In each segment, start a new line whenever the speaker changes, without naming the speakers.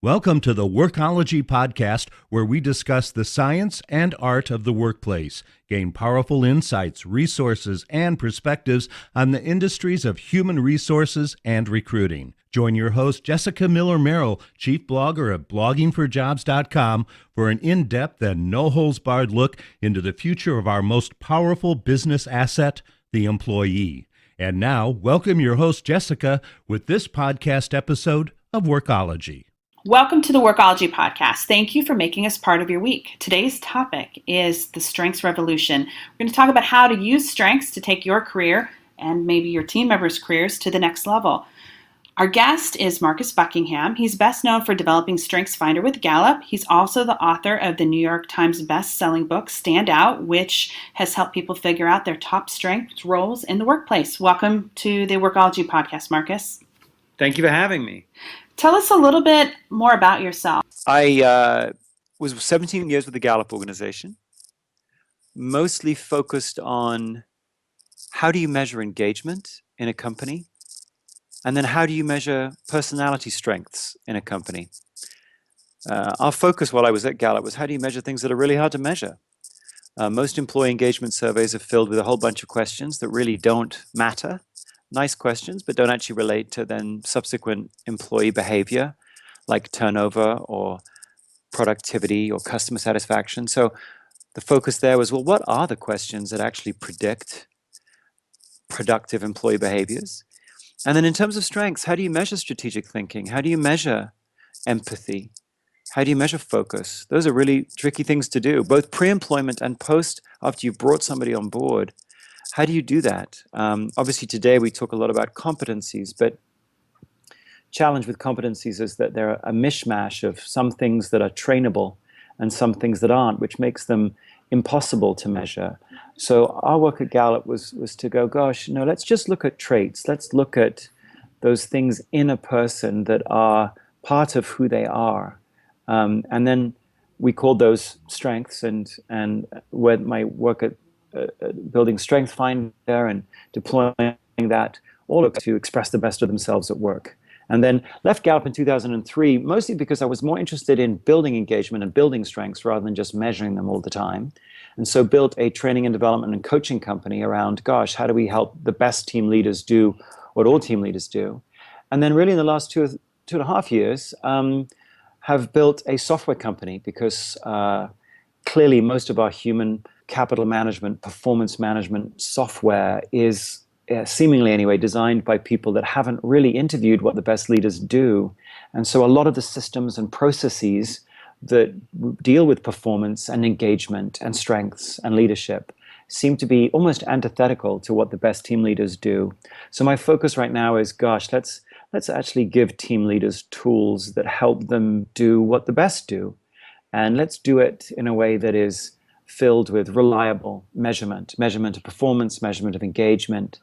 Welcome to the Workology Podcast, where we discuss the science and art of the workplace, gain powerful insights, resources, and perspectives on the industries of human resources and recruiting. Join your host, Jessica Miller-Merrill, chief blogger of bloggingforjobs.com, for an in-depth and no-holds-barred look into the future of our most powerful business asset, the employee. And now, welcome your host, Jessica, with this podcast episode of Workology.
Welcome to the Workology Podcast. Thank you for making us part of your week. Today's topic is the strengths revolution. We're going to talk about how to use strengths to take your career and maybe your team members' careers to the next level. Our guest is Marcus Buckingham. He's best known for developing StrengthsFinder with Gallup. He's also the author of the New York Times best-selling book, Stand Out, which has helped people figure out their top strengths roles in the workplace. Welcome to the Workology Podcast, Marcus.
Thank you for having me.
Tell us a little bit more about yourself.
I was 17 years with the Gallup organization, mostly focused on how do you measure engagement in a company, and then how do you measure personality strengths in a company. Our focus while I was at Gallup was how do you measure things that are really hard to measure. Most employee engagement surveys are filled with a whole bunch of questions that really don't matter. Nice questions, but don't actually relate to then subsequent employee behavior, like turnover or productivity or customer satisfaction. So the focus there was, well, what are the questions that actually predict productive employee behaviors? And then in terms of strengths, how do you measure strategic thinking? How do you measure empathy? How do you measure focus? Those are really tricky things to do, both pre-employment and post, after you've brought somebody on board. How do you do that? Obviously, today we talk a lot about competencies, but challenge with competencies is that they're a mishmash of some things that are trainable and some things that aren't, which makes them impossible to measure. So our work at Gallup was to go, gosh, no, let's just look at traits. Let's look at those things in a person that are part of who they are. And then we called those strengths, and where my work at building Strengthsfinder and deploying that all to express the best of themselves at work. And then left Gallup in 2003, mostly because I was more interested in building engagement and building strengths rather than just measuring them all the time. And so built a training and development and coaching company around, gosh, how do we help the best team leaders do what all team leaders do? And then really in the last two and a half years, have built a software company because clearly most of our human capital management, performance management software is seemingly anyway designed by people that haven't really interviewed what the best leaders do. And so a lot of the systems and processes that deal with performance and engagement and strengths and leadership seem to be almost antithetical to what the best team leaders do. So my focus right now is, gosh, let's actually give team leaders tools that help them do what the best do. And let's do it in a way that is filled with reliable measurement of performance, measurement of engagement,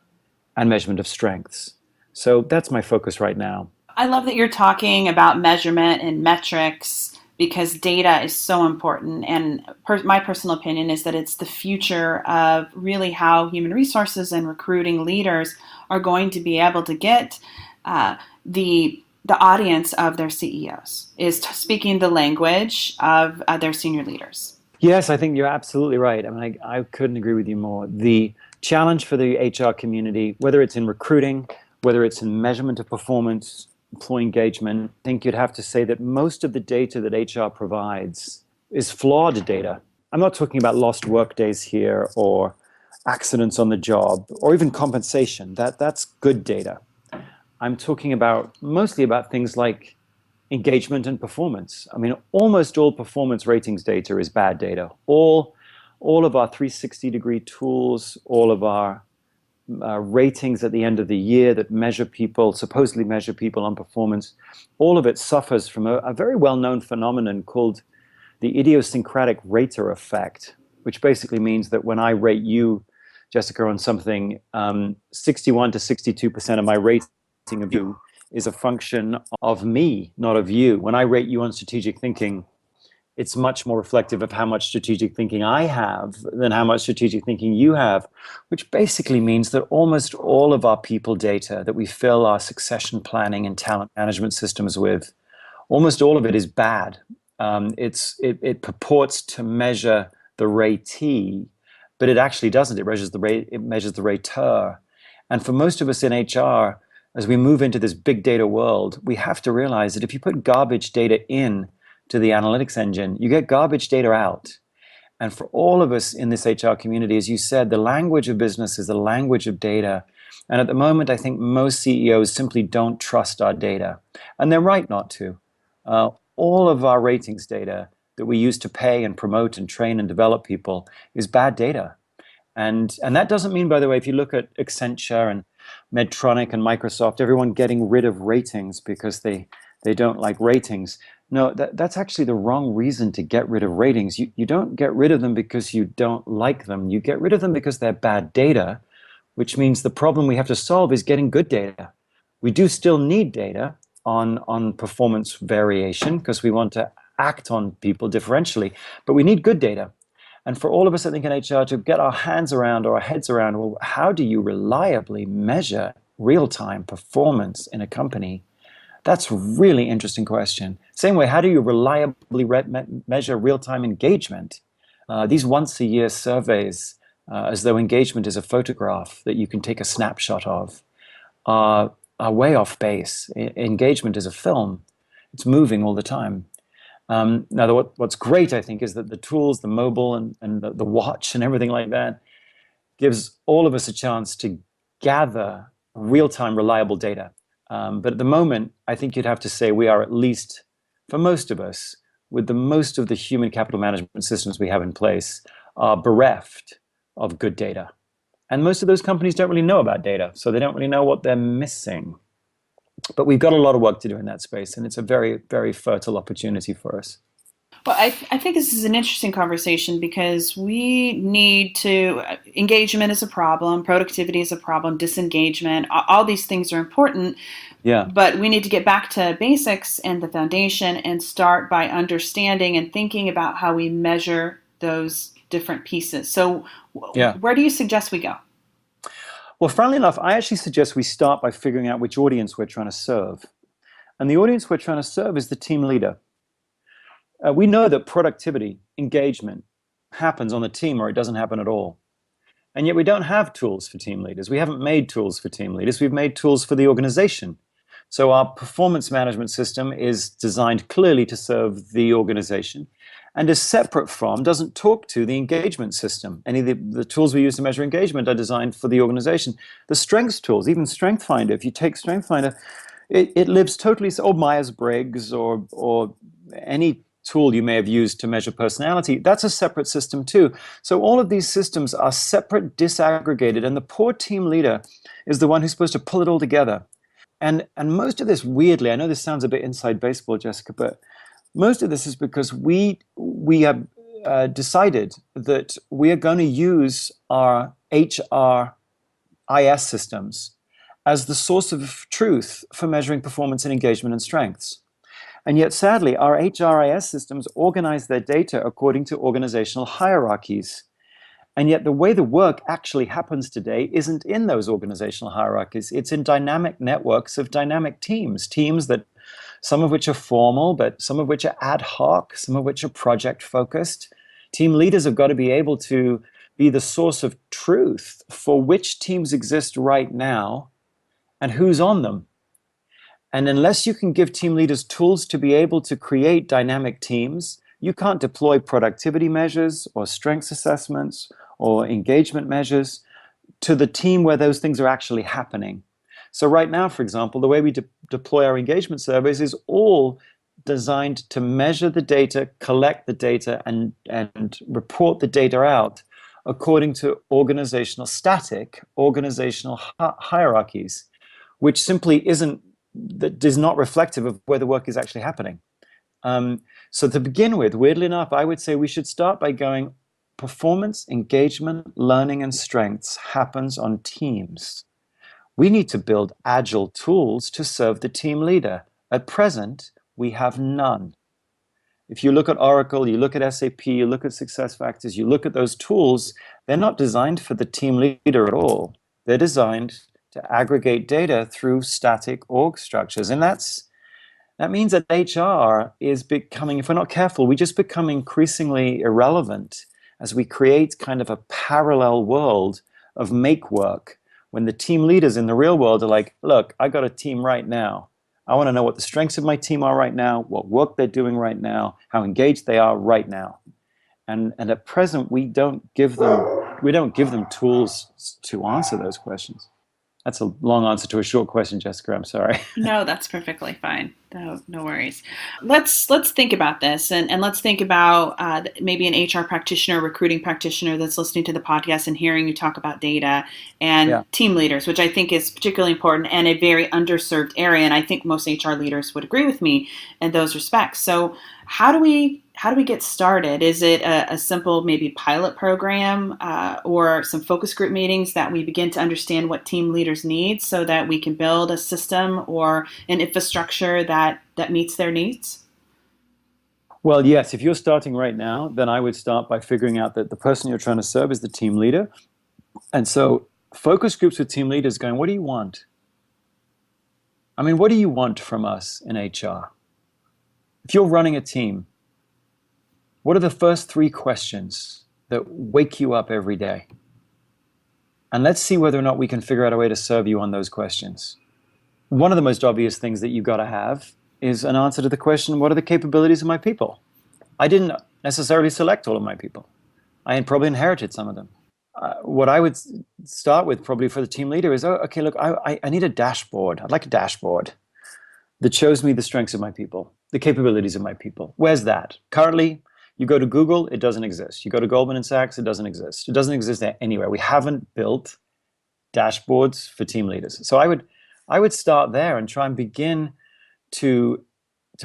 and measurement of strengths. So that's my focus right now.
I love that you're talking about measurement and metrics because data is so important. And my personal opinion is that it's the future of really how human resources and recruiting leaders are going to be able to get the audience of their CEOs, is speaking the language of their senior leaders.
Yes, I think you're absolutely right. I mean, I couldn't agree with you more. The challenge for the HR community, whether it's in recruiting, whether it's in measurement of performance, employee engagement, I think you'd have to say that most of the data that HR provides is flawed data. I'm not talking about lost work days here or accidents on the job or even compensation. That's good data. I'm talking mostly about things like engagement and performance. I mean, almost all performance ratings data is bad data. All of our 360-degree tools, all of our ratings at the end of the year that supposedly measure people on performance, all of it suffers from a very well-known phenomenon called the idiosyncratic rater effect, which basically means that when I rate you, Jessica, on something, 61 to 62% of my rating of you is a function of me, not of you. When I rate you on strategic thinking, it's much more reflective of how much strategic thinking I have than how much strategic thinking you have, which basically means that almost all of our people data that we fill our succession planning and talent management systems with, almost all of it is bad. It purports to measure the ratee, but it actually doesn't. It measures the rate. It measures the rater. And for most of us in HR, as we move into this big data world, we have to realize that if you put garbage data in to the analytics engine, you get garbage data out. And for all of us in this HR community, as you said, the language of business is the language of data. And at the moment, I think most CEOs simply don't trust our data. And they're right not to. All of our ratings data that we use to pay and promote and train and develop people is bad data. And that doesn't mean, by the way, if you look at Accenture and Medtronic and Microsoft, everyone getting rid of ratings because they don't like ratings. No, that's actually the wrong reason to get rid of ratings. You don't get rid of them because you don't like them. You get rid of them because they're bad data, which means the problem we have to solve is getting good data. We do still need data on performance variation because we want to act on people differentially, but we need good data. And for all of us, I think, in HR, to get our hands around or our heads around, well, how do you reliably measure real-time performance in a company? That's a really interesting question. Same way, how do you reliably measure real-time engagement? These once-a-year surveys, as though engagement is a photograph that you can take a snapshot of, are way off base. Engagement is a film. It's moving all the time. Now, what's great, I think, is that the tools, the mobile and the watch and everything like that, gives all of us a chance to gather real-time, reliable data. But at the moment, I think you'd have to say we are, at least for most of us, with the most of the human capital management systems we have in place, are bereft of good data. And most of those companies don't really know about data, so they don't really know what they're missing. But we've got a lot of work to do in that space, and it's a very, very fertile opportunity for us.
Well, I think this is an interesting conversation because we need to, engagement is a problem, productivity is a problem, disengagement, all these things are important.
Yeah.
But we need to get back to basics and the foundation and start by understanding and thinking about how we measure those different pieces. So where do you suggest we go?
Well, funnily enough, I actually suggest we start by figuring out which audience we're trying to serve. And the audience we're trying to serve is the team leader. We know that productivity, engagement, happens on the team or it doesn't happen at all. And yet we don't have tools for team leaders. We haven't made tools for team leaders. We've made tools for the organization. So our performance management system is designed clearly to serve the organization and is separate from, doesn't talk to the engagement system. Any of the tools we use to measure engagement are designed for the organization. The strengths tools, even StrengthsFinder, if you take StrengthsFinder, it lives totally, or Myers-Briggs or any tool you may have used to measure personality, that's a separate system too. So all of these systems are separate, disaggregated, and the poor team leader is the one who's supposed to pull it all together. And most of this, weirdly, I know this sounds a bit inside baseball, Jessica, but most of this is because we have decided that we are going to use our HRIS systems as the source of truth for measuring performance and engagement and strengths. And yet, sadly, our HRIS systems organize their data according to organizational hierarchies. And yet the way the work actually happens today isn't in those organizational hierarchies. It's in dynamic networks of dynamic teams that some of which are formal, but some of which are ad hoc, some of which are project focused. Team leaders have got to be able to be the source of truth for which teams exist right now and who's on them. And unless you can give team leaders tools to be able to create dynamic teams, you can't deploy productivity measures or strengths assessments or engagement measures to the team where those things are actually happening. So right now, for example, the way we deploy our engagement surveys is all designed to measure the data, collect the data, and report the data out according to static organizational hierarchies, which simply that is not reflective of where the work is actually happening. So to begin with, weirdly enough, I would say we should start by going, performance, engagement, learning, and strengths happens on teams. We need to build agile tools to serve the team leader. At present, we have none. If you look at Oracle, you look at SAP, you look at SuccessFactors, you look at those tools, they're not designed for the team leader at all. They're designed to aggregate data through static org structures. And that's that means that HR is becoming, if we're not careful, we just become increasingly irrelevant as we create kind of a parallel world of make work, when the team leaders in the real world are like, look, I got a team right now. I want to know what the strengths of my team are right now, what work they're doing right now, how engaged they are right now. And at present, we don't give them tools to answer those questions. That's a long answer to a short question, Jessica. I'm sorry.
No, that's perfectly fine. No worries. Let's think about this, and let's think about maybe an HR practitioner, recruiting practitioner that's listening to the podcast and hearing you talk about data and team leaders, which I think is particularly important and a very underserved area. And I think most HR leaders would agree with me in those respects. So how do we get started? Is it a simple maybe pilot program or some focus group meetings that we begin to understand what team leaders need so that we can build a system or an infrastructure that meets their needs?
Well, yes, if you're starting right now, then I would start by figuring out that the person you're trying to serve is the team leader. And so focus groups with team leaders going, what do you want? I mean, what do you want from us in HR? If you're running a team, what are the first 3 questions that wake you up every day? And let's see whether or not we can figure out a way to serve you on those questions. One of the most obvious things that you've got to have is an answer to the question, what are the capabilities of my people? I didn't necessarily select all of my people. I had probably inherited some of them. What I would start with probably for the team leader is, okay, look, I need a dashboard. I'd like a dashboard that shows me the strengths of my people, the capabilities of my people. Where's that? Currently, you go to Google, it doesn't exist. You go to Goldman Sachs, it doesn't exist. It doesn't exist anywhere. We haven't built dashboards for team leaders. So I would start there and try and begin to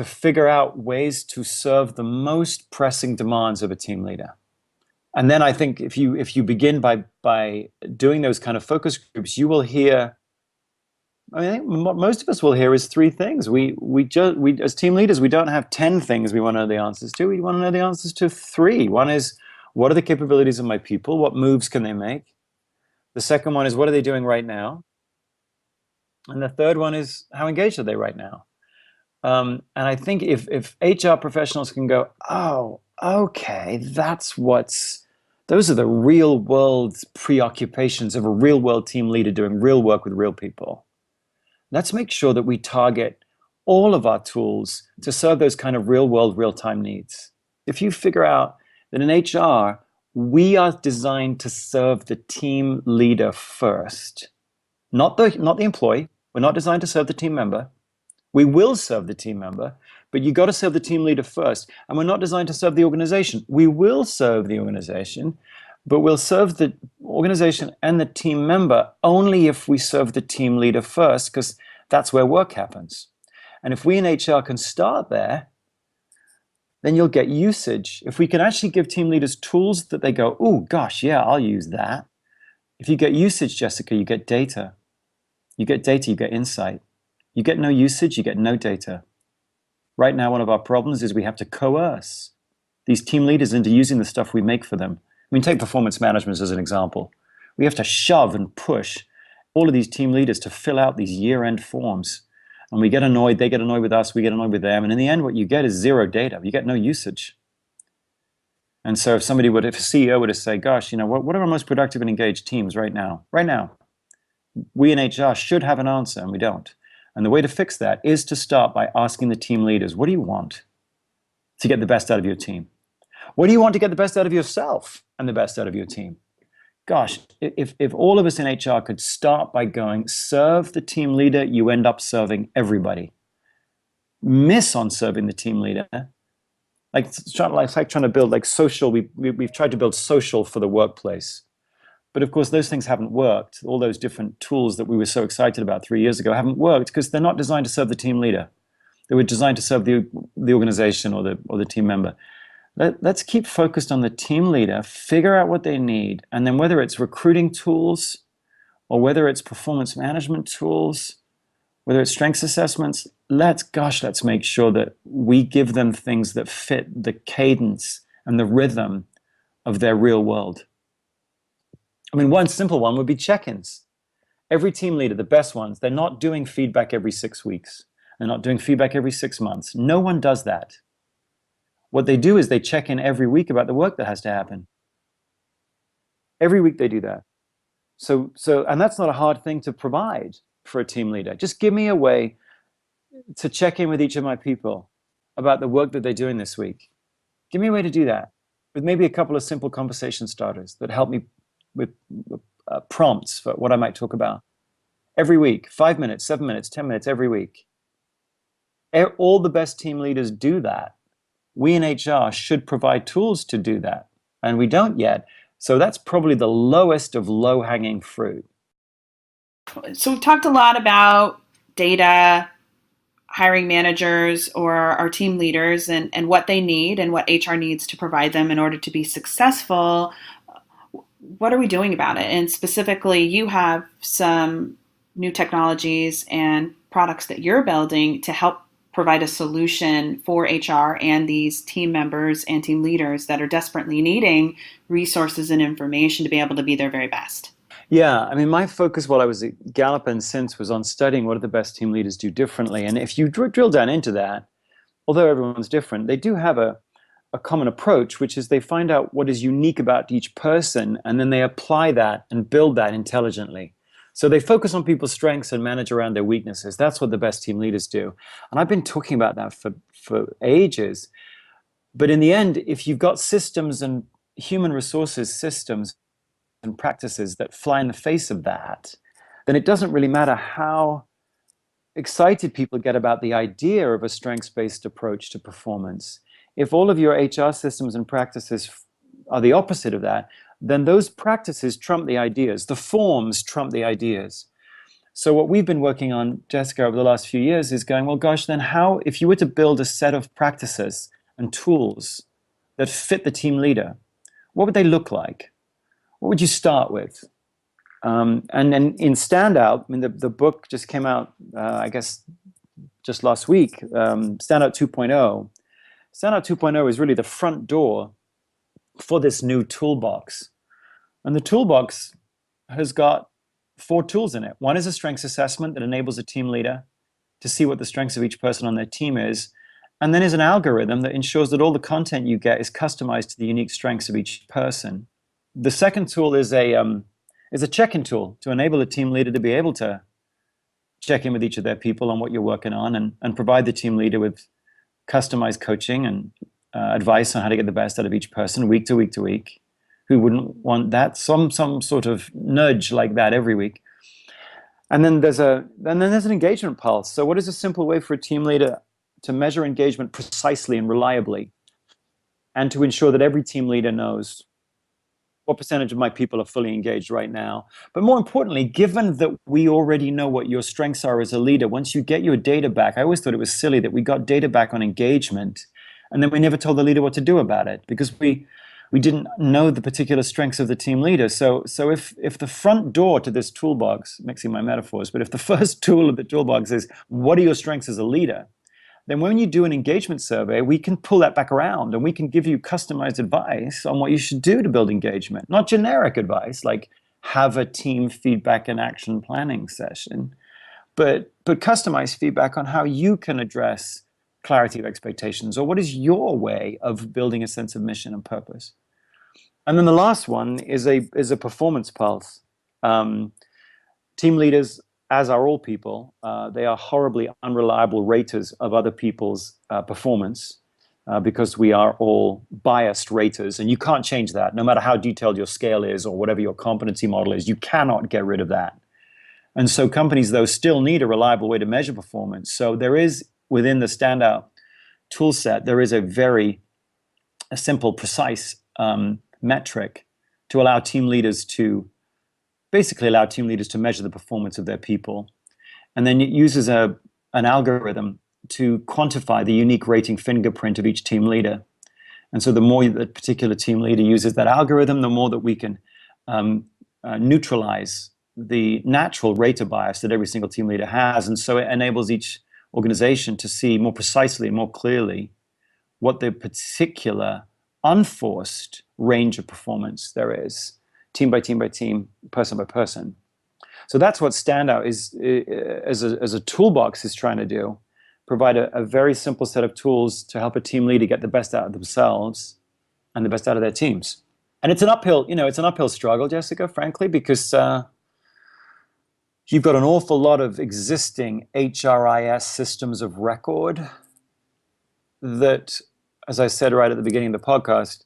figure out ways to serve the most pressing demands of a team leader. And then I think if you begin by doing those kind of focus groups, you will hear, I think most of us will hear is 3 things. We as team leaders, we don't have 10 things we want to know the answers to. We want to know the answers to 3. One is, what are the capabilities of my people? What moves can they make? The second one is, what are they doing right now? And the third one is, how engaged are they right now? And I think if HR professionals can go, oh, okay, those are the real world preoccupations of a real world team leader doing real work with real people. Let's make sure that we target all of our tools to serve those kind of real world, real time needs. If you figure out that in HR, we are designed to serve the team leader first, not the employee. We're not designed to serve the team member. We will serve the team member, but you got to serve the team leader first. And we're not designed to serve the organization. We will serve the organization, but we'll serve the organization and the team member only if we serve the team leader first, because that's where work happens. And if we in HR can start there, then you'll get usage. If we can actually give team leaders tools that they go, oh gosh, yeah, I'll use that. If you get usage, Jessica, you get data. You get data, you get insight. You get no usage, you get no data. Right now, one of our problems is we have to coerce these team leaders into using the stuff we make for them. I mean, take performance management as an example. We have to shove and push all of these team leaders to fill out these year-end forms. And we get annoyed, they get annoyed with us, we get annoyed with them. And in the end, what you get is 0 data. You get no usage. And so if a CEO were to say, gosh, what are our most productive and engaged teams right now? Right now, we in HR should have an answer, and we don't. And the way to fix that is to start by asking the team leaders, what do you want to get the best out of your team? What do you want to get the best out of yourself and the best out of your team? Gosh, if all of us in HR could start by going, serve the team leader, you end up serving everybody. Miss on serving the team leader. It's like trying to build social. We've tried to build social for the workplace. But of course, those things haven't worked. All those different tools that we were so excited about 3 years ago haven't worked because they're not designed to serve the team leader. They were designed to serve the organization or the team member. Let's keep focused on the team leader, figure out what they need, and then whether it's recruiting tools or whether it's performance management tools, whether it's strengths assessments, let's make sure that we give them things that fit the cadence and the rhythm of their real world. I mean, one simple one would be check-ins. Every team leader, the best ones, they're not doing feedback every 6 weeks. They're not doing feedback every 6 months. No one does that. What they do is they check in every week about the work that has to happen. Every week they do that. And that's not a hard thing to provide for a team leader. Just give me a way to check in with each of my people about the work that they're doing this week. Give me a way to do that with maybe a couple of simple conversation starters that help me with prompts for what I might talk about. Every week, 5 minutes, 7 minutes, 10 minutes every week. All the best team leaders do that. We in HR should provide tools to do that, and we don't yet. So that's probably the lowest of low-hanging fruit.
So we've talked a lot about data, hiring managers or our team leaders and what they need and what HR needs to provide them in order to be successful. What are we doing about it? And specifically, you have some new technologies and products that you're building to help provide a solution for HR and these team members and team leaders that are desperately needing resources and information to be able to be their very best.
Yeah, I mean, my focus while I was at Gallup and since was on studying what do the best team leaders do differently. And if you drill down into that, although everyone's different, they do have a common approach, which is they find out what is unique about each person, and then they apply that and build that intelligently. So they focus on people's strengths and manage around their weaknesses. That's what the best team leaders do. And I've been talking about that for ages. But in the end, if you've got systems and human resources systems and practices that fly in the face of that, then it doesn't really matter how excited people get about the idea of a strengths-based approach to performance. If all of your HR systems and practices are the opposite of that, then those practices trump the ideas. The forms trump the ideas. So what we've been working on, Jessica, over the last few years is going, well, gosh, then how, if you were to build a set of practices and tools that fit the team leader, what would they look like? What would you start with? And then in Standout, I mean, the book just came out, I guess, just last week, Standout 2.0. Standout 2.0 is really the front door for this new toolbox. And the toolbox has got 4 tools in it. One is a strengths assessment that enables a team leader to see what the strengths of each person on their team is. And then is an algorithm that ensures that all the content you get is customized to the unique strengths of each person. The second tool is a check-in tool to enable a team leader to be able to check in with each of their people on what you're working on and provide the team leader with customized coaching and advice on how to get the best out of each person week to week to week. Who wouldn't want that? Some sort of nudge like that every week. And then there's an engagement pulse. So what is a simple way for a team leader to measure engagement precisely and reliably, and to ensure that every team leader knows what percentage of my people are fully engaged right now? But more importantly, given that we already know what your strengths are as a leader, once you get your data back, I always thought it was silly that we got data back on engagement, and then we never told the leader what to do about it because we didn't know the particular strengths of the team leader. So if the front door to this toolbox, mixing my metaphors, but if the first tool of the toolbox is what are your strengths as a leader, then when you do an engagement survey, we can pull that back around and we can give you customized advice on what you should do to build engagement. Not generic advice like have a team feedback and action planning session, but customized feedback on how you can address clarity of expectations, or what is your way of building a sense of mission and purpose. And then the last one is a performance pulse. Team leaders, as are all people, they are horribly unreliable raters of other people's performance because we are all biased raters, and you can't change that. No matter how detailed your scale is or whatever your competency model is, you cannot get rid of that. And so companies, though, still need a reliable way to measure performance. So there is, within the Standout tool set, there is a simple, precise metric to allow team leaders to measure the performance of their people. And then it uses an algorithm to quantify the unique rating fingerprint of each team leader. And so the more the particular team leader uses that algorithm, the more that we can neutralize the natural rater bias that every single team leader has. And so it enables each organization to see more precisely and more clearly what the particular unforced range of performance there is, team by team by team, person by person. So that's what Standout is as a toolbox is trying to do. provide a very simple set of tools to help a team leader get the best out of themselves and the best out of their teams. And it's an uphill struggle, Jessica, frankly, because you've got an awful lot of existing HRIS systems of record that, as I said right at the beginning of the podcast,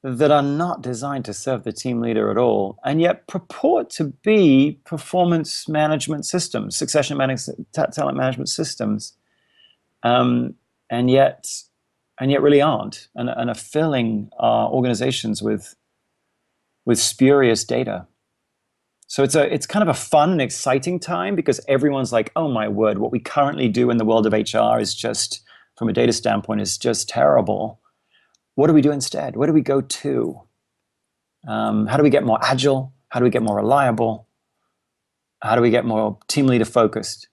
that are not designed to serve the team leader at all, and yet purport to be performance management systems, succession management, talent management systems, and yet really aren't, and are filling organizations with spurious data. So it's kind of a fun and exciting time because everyone's like, oh my word, what we currently do in the world of HR is just, from a data standpoint, is just terrible. What do we do instead? Where do we go to? How do we get more agile? How do we get more reliable? How do we get more team leader focused?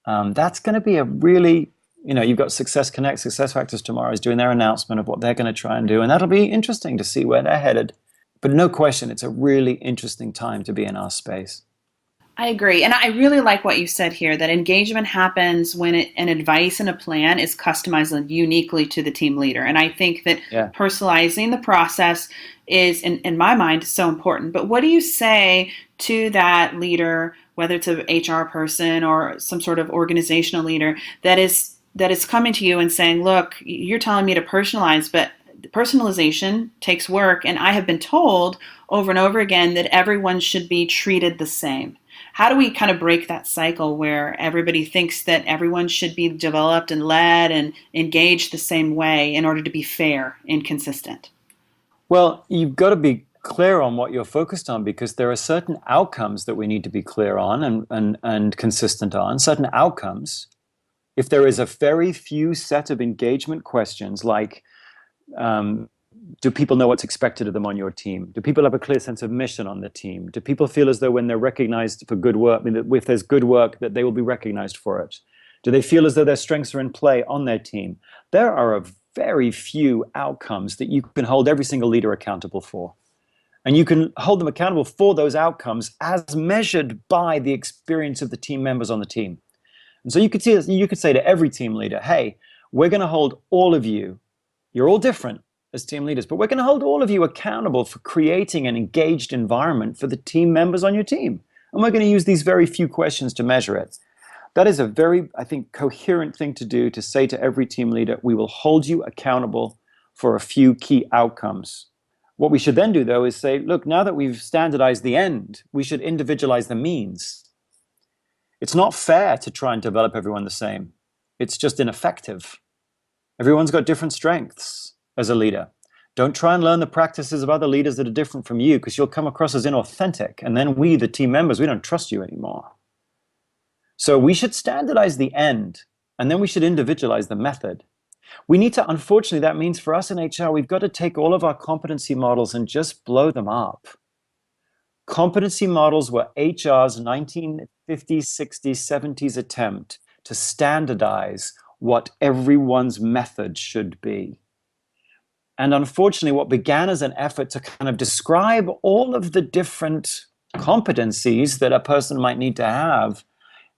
That's going to be a really, you've got Success Connect, SuccessFactors tomorrow is doing their announcement of what they're going to try and do. And that'll be interesting to see where they're headed. But no question, it's a really interesting time to be in our space.
I agree. And I really like what you said here, that engagement happens when an advice and a plan is customized uniquely to the team leader. And I think that personalizing the process is, in my mind, so important. But what do you say to that leader, whether it's an HR person or some sort of organizational leader that is coming to you and saying, look, you're telling me to personalize, but personalization takes work. And I have been told over and over again that everyone should be treated the same. How do we kind of break that cycle where everybody thinks that everyone should be developed and led and engaged the same way in order to be fair and consistent?
Well, you've got to be clear on what you're focused on, because there are certain outcomes that we need to be clear on and consistent on. Certain outcomes, if there is a very few set of engagement questions like, do people know what's expected of them on your team? Do people have a clear sense of mission on the team? Do people feel as though when they're recognized for good work, if there's good work, that they will be recognized for it? Do they feel as though their strengths are in play on their team? There are a very few outcomes that you can hold every single leader accountable for. And you can hold them accountable for those outcomes as measured by the experience of the team members on the team. And so you could say to every team leader, hey, we're going to hold all of you. You're all different as team leaders, but we're going to hold all of you accountable for creating an engaged environment for the team members on your team. And we're going to use these very few questions to measure it. That is a very, I think, coherent thing to do, to say to every team leader, we will hold you accountable for a few key outcomes. What we should then do, though, is say, look, now that we've standardized the end, we should individualize the means. It's not fair to try and develop everyone the same. It's just ineffective. Everyone's got different strengths as a leader. Don't try and learn the practices of other leaders that are different from you, because you'll come across as inauthentic. And then we, the team members, we don't trust you anymore. So we should standardize the end, and then we should individualize the method. We need to, unfortunately, that means for us in HR, we've got to take all of our competency models and just blow them up. Competency models were HR's 1950s, 60s, 70s attempt to standardize what everyone's method should be. And unfortunately, what began as an effort to kind of describe all of the different competencies that a person might need to have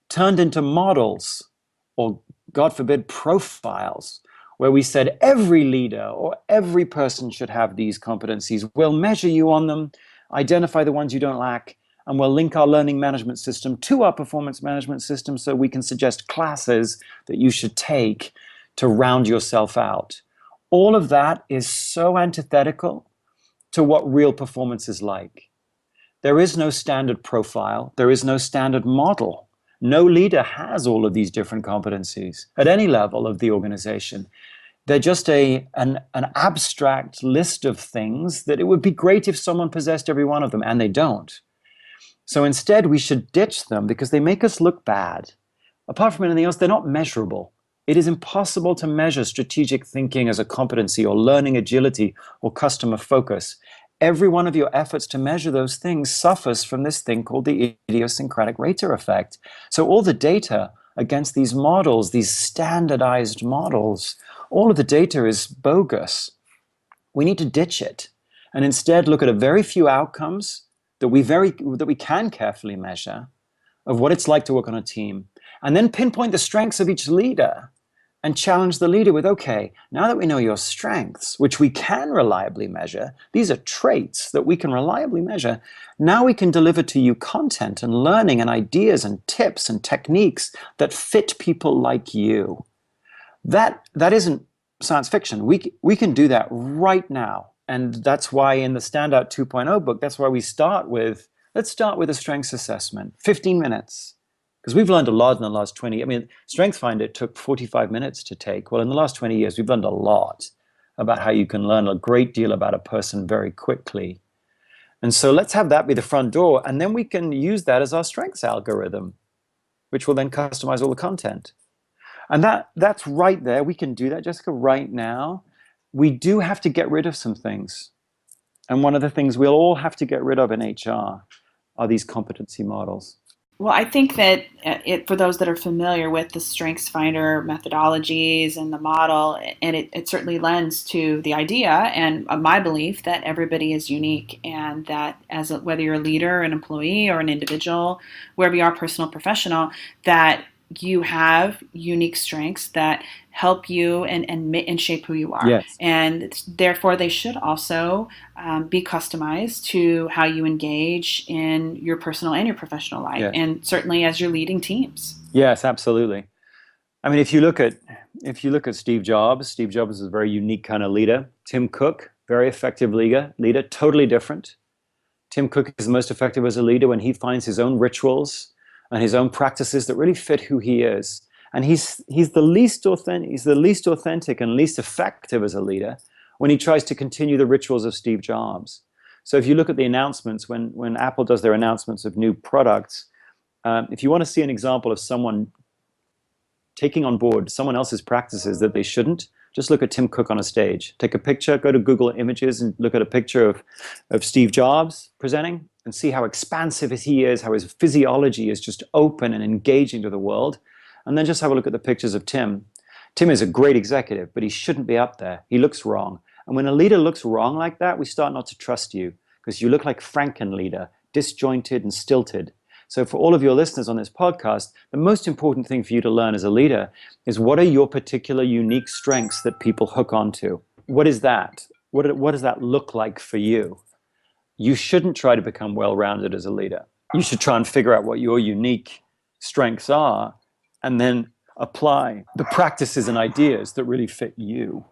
turned into models, or God forbid, profiles, where we said every leader or every person should have these competencies. We'll measure you on them, identify the ones you don't lack, and we'll link our learning management system to our performance management system so we can suggest classes that you should take to round yourself out. All of that is so antithetical to what real performance is like. There is no standard profile. There is no standard model. No leader has all of these different competencies at any level of the organization. They're just an abstract list of things that it would be great if someone possessed every one of them, and they don't. So instead, we should ditch them because they make us look bad. Apart from anything else, they're not measurable. It is impossible to measure strategic thinking as a competency, or learning agility, or customer focus. Every one of your efforts to measure those things suffers from this thing called the idiosyncratic rater effect. So all the data against these models, these standardized models, all of the data is bogus. We need to ditch it and instead look at a very few outcomes that we can carefully measure of what it's like to work on a team. And then pinpoint the strengths of each leader and challenge the leader with, okay, now that we know your strengths, which we can reliably measure, these are traits that we can reliably measure, now we can deliver to you content and learning and ideas and tips and techniques that fit people like you. That isn't science fiction. We can do that right now. And that's why in the Standout 2.0 book, that's why we start with, let's start with a strengths assessment, 15 minutes. Because we've learned a lot in the last 20, StrengthsFinder took 45 minutes to take. Well, in the last 20 years, we've learned a lot about how you can learn a great deal about a person very quickly. And so let's have that be the front door, and then we can use that as our strengths algorithm, which will then customize all the content. And that's right there. We can do that, Jessica, right now. We do have to get rid of some things. And one of the things we'll all have to get rid of in HR are these competency models.
Well, I think that for those that are familiar with the StrengthsFinder methodologies and the model, and it certainly lends to the idea and my belief that everybody is unique, and that whether you're a leader, an employee, or an individual, wherever you are, personal, professional, that you have unique strengths that help you and shape who you are.
Yes.
And therefore, they should also be customized to how you engage in your personal and your professional life, yes. And certainly as you're leading teams.
Yes, absolutely. I mean, if you look at Steve Jobs is a very unique kind of leader. Tim Cook, very effective leader, totally different. Tim Cook is most effective as a leader when he finds his own rituals and his own practices that really fit who he is. And he's the least authentic and least effective as a leader when he tries to continue the rituals of Steve Jobs. So if you look at the announcements, when Apple does their announcements of new products, if you want to see an example of someone taking on board someone else's practices that they shouldn't, just look at Tim Cook on a stage. Take a picture, go to Google Images and look at a picture of Steve Jobs presenting, and see how expansive he is, how his physiology is just open and engaging to the world. And then just have a look at the pictures of Tim. Tim is a great executive, but he shouldn't be up there. He looks wrong. And when a leader looks wrong like that, we start not to trust you, because you look like Franken-leader, disjointed and stilted. So for all of your listeners on this podcast, the most important thing for you to learn as a leader is, what are your particular unique strengths that people hook onto? What is that? What does that look like for you? You shouldn't try to become well-rounded as a leader. You should try and figure out what your unique strengths are and then apply the practices and ideas that really fit you.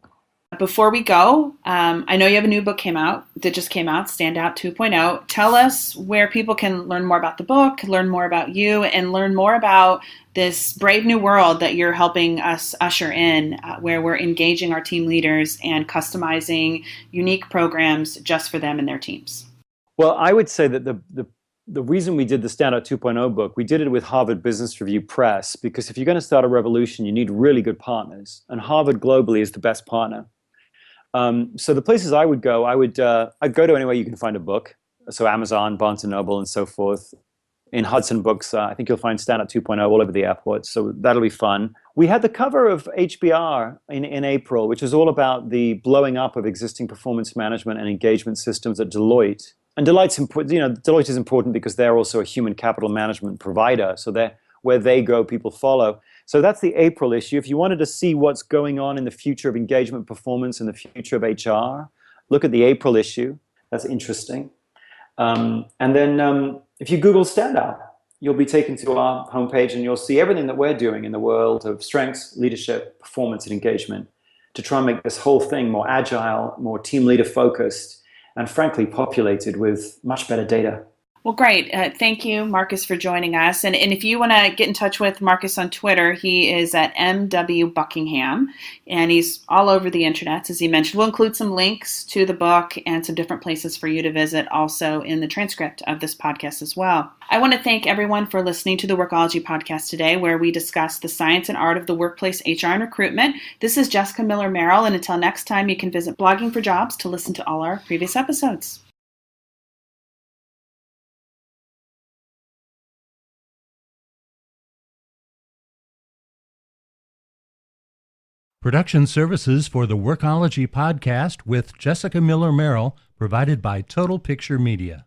Before we go, I know you have a new book that just came out, Standout 2.0. Tell us where people can learn more about the book, learn more about you, and learn more about this brave new world that you're helping us usher in, where we're engaging our team leaders and customizing unique programs just for them and their teams.
Well, I would say that the reason we did the Standout 2.0 book, we did it with Harvard Business Review Press, because if you're going to start a revolution, you need really good partners. And Harvard globally is the best partner. So the places I would go, I'd go to anywhere you can find a book. So Amazon, Barnes & Noble, and so forth. In Hudson Books, I think you'll find Standout 2.0 all over the airports. So that'll be fun. We had the cover of HBR in April, which is all about the blowing up of existing performance management and engagement systems at Deloitte. And Deloitte is important because they're also a human capital management provider. So where they go, people follow. So that's the April issue. If you wanted to see what's going on in the future of engagement performance and the future of HR, look at the April issue. That's interesting. And then if you Google Standout, you'll be taken to our homepage and you'll see everything that we're doing in the world of strengths, leadership, performance, and engagement to try and make this whole thing more agile, more team leader focused, and frankly populated with much better data.
Well, great. Thank you, Marcus, for joining us. And if you want to get in touch with Marcus on Twitter, he is at MW Buckingham, and he's all over the internet, as he mentioned. We'll include some links to the book and some different places for you to visit also in the transcript of this podcast as well. I want to thank everyone for listening to the Workology Podcast today, where we discuss the science and art of the workplace, HR, and recruitment. This is Jessica Miller-Merrill, and until next time, you can visit Blogging for Jobs to listen to all our previous episodes.
Production services for the Workology Podcast with Jessica Miller-Merrill provided by Total Picture Media.